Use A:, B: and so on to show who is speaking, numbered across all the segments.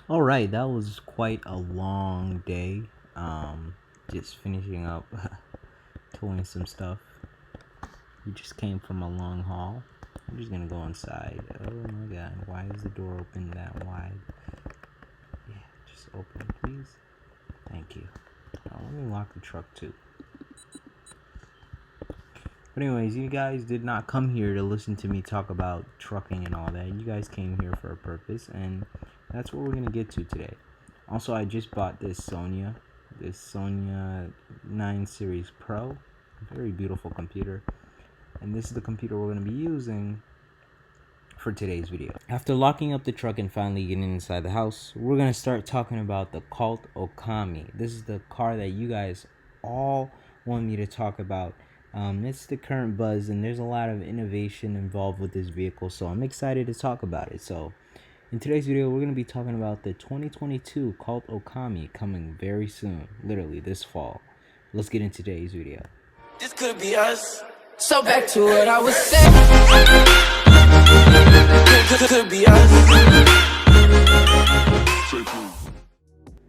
A: All right, that was quite a long day. Just finishing up towing some stuff. We just came from a long haul. I'm just gonna go inside. Oh my god, why is the door open that wide? Yeah, just open it, please. Thank you. Let me lock the truck too. But anyways, you guys did not come here to listen to me talk about trucking and all that. You guys came here for a purpose, and that's what we're gonna get to today. Also, I just bought this Sonya 9 Series Pro, very beautiful computer, and this is the computer we're gonna be using for today's video. After locking up the truck and finally getting inside the house, we're gonna start talking about the Colt Okami. This is the car that you guys all want me to talk about. It's the current buzz, and there's a lot of innovation involved with this vehicle, so I'm excited to talk about it. So in today's video, we're going to be talking about the 2022 Colt Okami coming very soon, literally this fall. Let's get into today's video.
B: This could be us. So back to what I was saying. Could be us.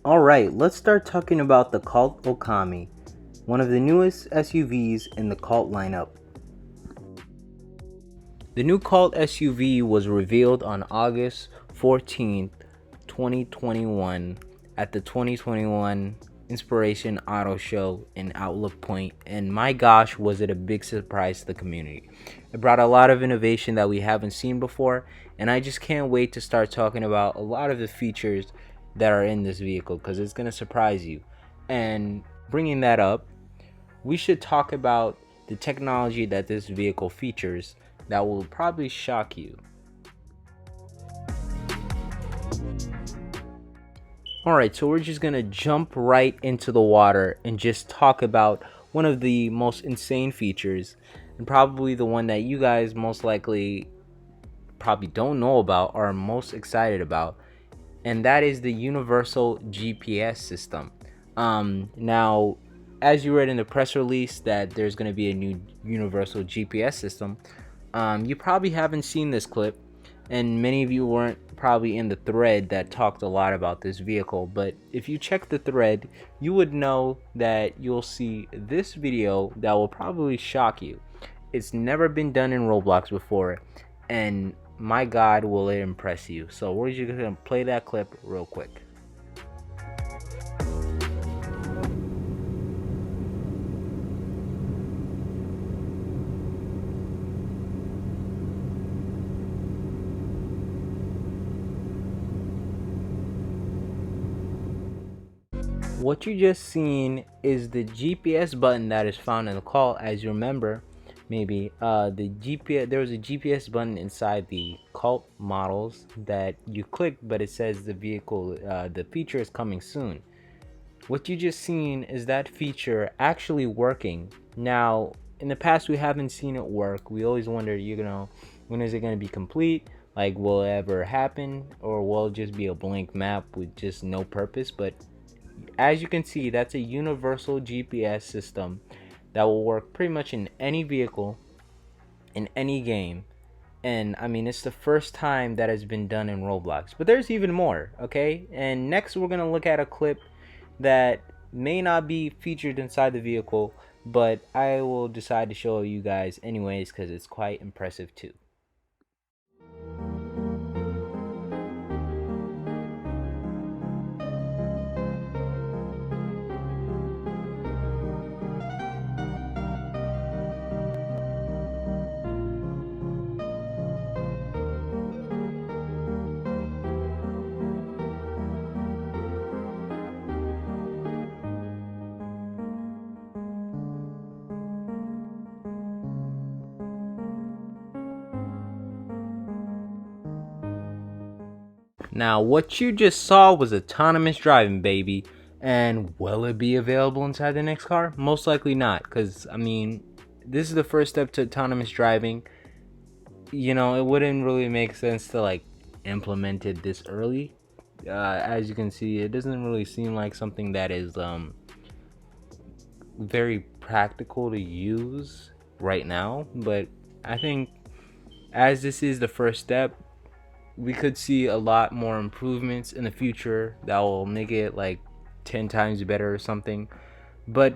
A: Alright, let's start talking about the Colt Okami, one of the newest SUVs in the Colt lineup. The new Colt SUV was revealed on August 14th, 2021 at the 2021 Inspiration Auto Show in Outlook Point, and my gosh, was it a big surprise to the community. It brought a lot of innovation that we haven't seen before, and I just can't wait to start talking about a lot of the features that are in this vehicle because it's going to surprise you. And bringing that up, we should talk about the technology that this vehicle features that will probably shock you. Alright, so we're just gonna jump right into the water and just talk about one of the most insane features, and probably the one that you guys most likely probably don't know about or are most excited about, and that is the universal GPS system. Now, as you read in the press release that there's going to be a new universal GPS system, you probably haven't seen this clip, and many of you weren't probably in the thread that talked a lot about this vehicle. But if you check the thread, you would know that you'll see this video that will probably shock you. It's never been done in Roblox before, and my god, will it impress you. So we're just gonna play that clip real quick. What you just seen is the GPS button that is found in the Colt. As you remember, maybe the GPS, there was a GPS button inside the Colt models that you click, but it says the vehicle, the feature is coming soon. What you just seen is that feature actually working. Now, in the past, we haven't seen it work. We always wondered, when is it going to be complete? Like, will it ever happen? Or will it just be a blank map with just no purpose? But as you can see, that's a universal GPS system that will work pretty much in any vehicle, in any game. And I mean, it's the first time that has been done in Roblox, but there's even more. Okay, and next we're gonna look at a clip that may not be featured inside the vehicle, but I will decide to show you guys anyways because it's quite impressive too. Now, what you just saw was autonomous driving, baby. And will it be available inside the next car? Most likely not, because, I mean, this is the first step to autonomous driving. It wouldn't really make sense to, like, implement it this early. As you can see, it doesn't really seem like something that is very practical to use right now. But I think as this is the first step, we could see a lot more improvements in the future that will make it like 10 times better or something. But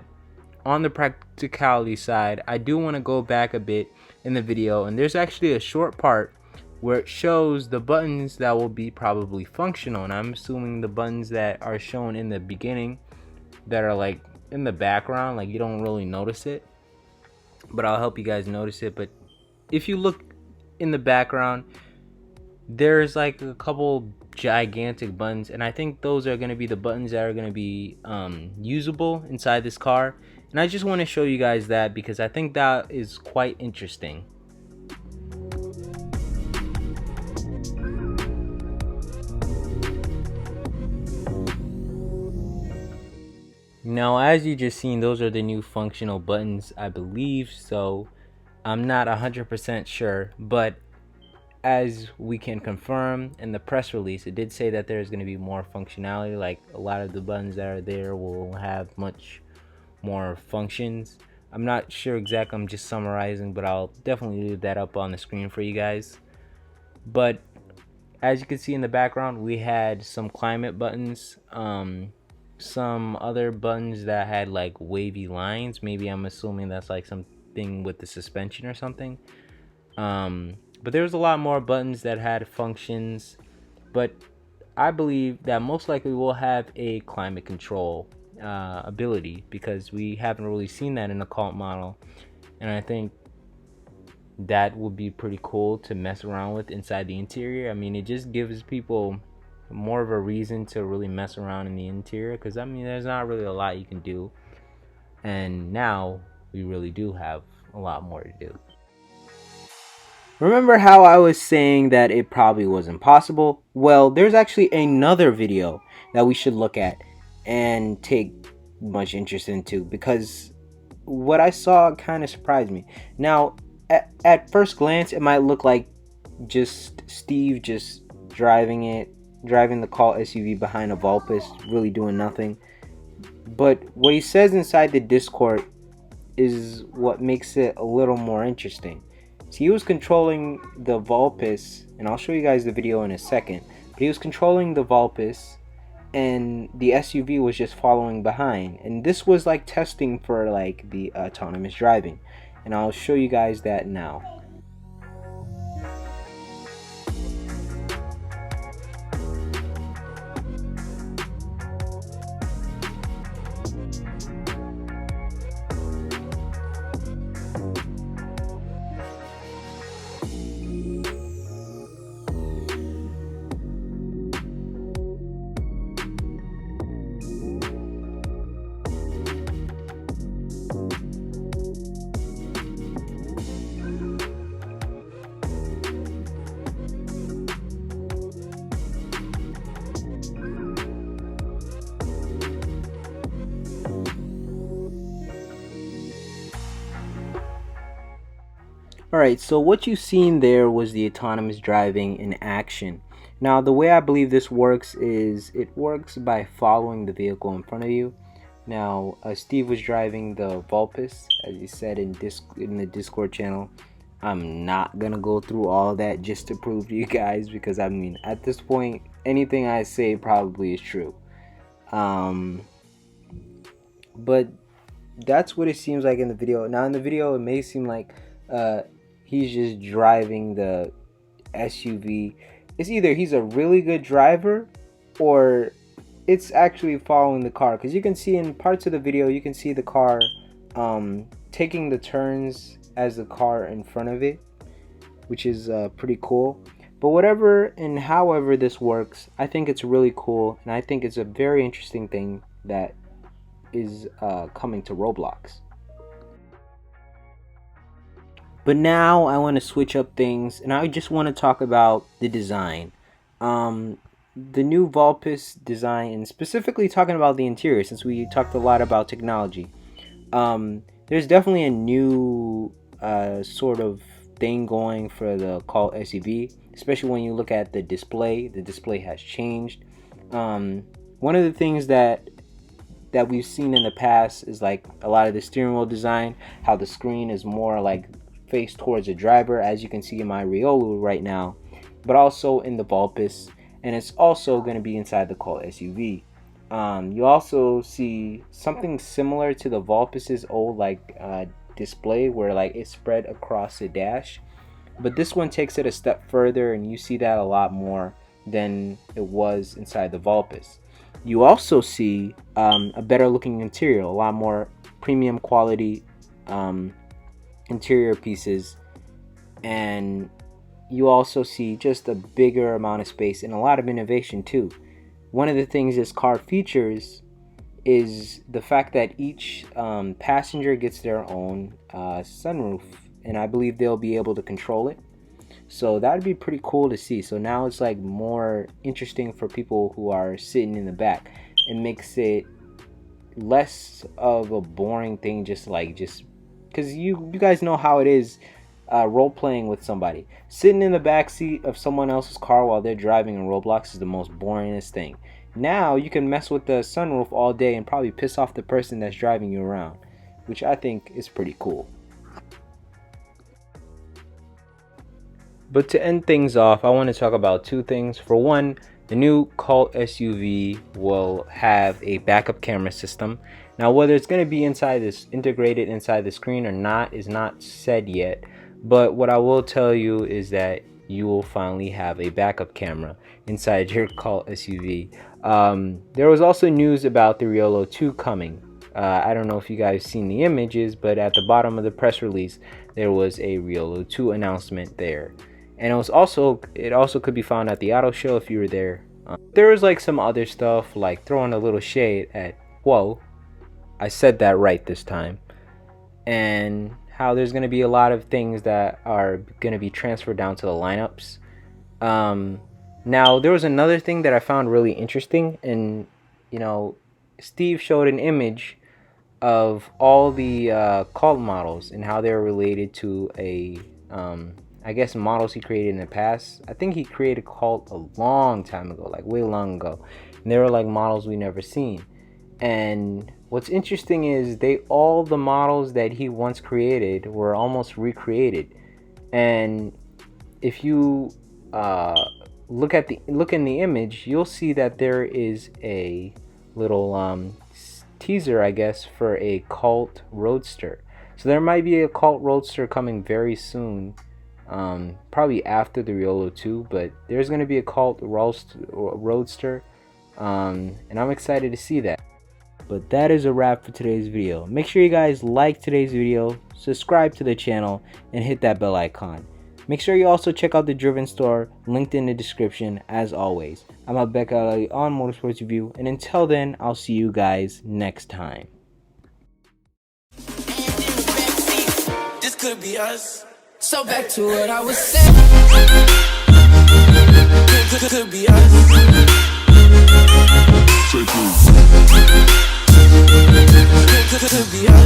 A: on the practicality side, I do want to go back a bit in the video, and there's actually a short part where it shows the buttons that will be probably functional, and I'm assuming the buttons that are shown in the beginning that are like in the background, like you don't really notice it, but I'll help you guys notice it. But if you look in the background, there's like a couple gigantic buttons, and I think those are going to be the buttons that are going to be usable inside this car. And I just want to show you guys that because I think that is quite interesting. Now, as you just seen, those are the new functional buttons, I believe. So I'm not 100% sure, but as we can confirm in the press release, it did say that there's going to be more functionality. Like a lot of the buttons that are there will have much more functions. I'm not sure exactly, I'm just summarizing, but I'll definitely leave that up on the screen for you guys. But as you can see in the background, we had some climate buttons, some other buttons that had like wavy lines. Maybe I'm assuming that's like something with the suspension or something. But there was a lot more buttons that had functions, but I believe that most likely we'll have a climate control ability, because we haven't really seen that in the Colt model, and I think that would be pretty cool to mess around with inside the interior. I mean, it just gives people more of a reason to really mess around in the interior, because I mean there's not really a lot you can do, and now we really do have a lot more to do. Remember how I was saying that it probably was impossible? Well, there's actually another video that we should look at and take much interest into, because what I saw kind of surprised me. Now, at first glance, it might look like just Steve just driving the Colt SUV behind a Vulpes, really doing nothing. But what he says inside the Discord is what makes it a little more interesting. So he was controlling the Vulpes, and I'll show you guys the video in a second, but he was controlling the Vulpes and the SUV was just following behind, and this was like testing for like the autonomous driving, and I'll show you guys that now. Alright, so what you've seen there was the autonomous driving in action. Now, the way I believe this works is it works by following the vehicle in front of you. Now, Steve was driving the Vulpes, as he said in the Discord channel. I'm not gonna go through all that just to prove to you guys, because I mean, at this point, anything I say probably is true. But that's what it seems like in the video. Now, in the video, it may seem like he's just driving the SUV. It's either he's a really good driver or it's actually following the car, because you can see in parts of the video, you can see the car taking the turns as the car in front of it, which is pretty cool. But whatever and however this works, I think it's really cool, and I think it's a very interesting thing that is coming to Roblox. But now I want to switch up things, and I just want to talk about the design. The new Vulpes design, and specifically talking about the interior, since we talked a lot about technology. There's definitely a new sort of thing going for the Colt SUV, especially when you look at the display. The display has changed. One of the things that we've seen in the past is like a lot of the steering wheel design, how the screen is more like face towards the driver, as you can see in my Riolu right now. but also in the Vulpes, and it's also going to be inside the Colt SUV. You also see something similar to the Vulpes' old display where like it's spread across the dash, but this one takes it a step further, and you see that a lot more than it was inside the Vulpes. You also see a better looking interior, a lot more premium quality interior pieces, and you also see just a bigger amount of space and a lot of innovation too. One of the things this car features is the fact that each passenger gets their own sunroof, and I believe they'll be able to control it. So that'd be pretty cool to see. So now it's like more interesting for people who are sitting in the back. It makes it less of a boring thing, just because you guys know how it is role playing with somebody. Sitting in the back seat of someone else's car while they're driving in Roblox is the most boringest thing. Now you can mess with the sunroof all day and probably piss off the person that's driving you around, which I think is pretty cool. But to end things off, I want to talk about two things. For one, the new Colt SUV will have a backup camera system. Now, whether it's going to be integrated inside the screen or not is not said yet. But what I will tell you is that you will finally have a backup camera inside your Colt SUV. There was also news about the Riolo 2 coming. I don't know if you guys seen the images, but at the bottom of the press release, there was a Riolo 2 announcement there. And it also could be found at the auto show if you were there. There was like some other stuff, like throwing a little shade at, whoa, I said that right this time, and how there's going to be a lot of things that are going to be transferred down to the lineups. Now there was another thing that I found really interesting, and Steve showed an image of all the Colt models and how they're related to I guess models he created in the past. I think he created Colt a long time ago, like way long ago, and they were like models we never seen. And what's interesting is all the models that he once created were almost recreated. And if you look in the image, you'll see that there is a little teaser, I guess, for a Colt Roadster. So there might be a Colt Roadster coming very soon, probably after the Riolo 2, but there's going to be a Colt Roadster, and I'm excited to see that. But that is a wrap for today's video. Make sure you guys like today's video, subscribe to the channel, and hit that bell icon. Make sure you also check out the Driven store, linked in the description as always. I'm Abeka Ali on Motorsports Review, and until then, I'll see you guys next time.
B: This could be us. So back to what I was saying. Could be us. Could be us.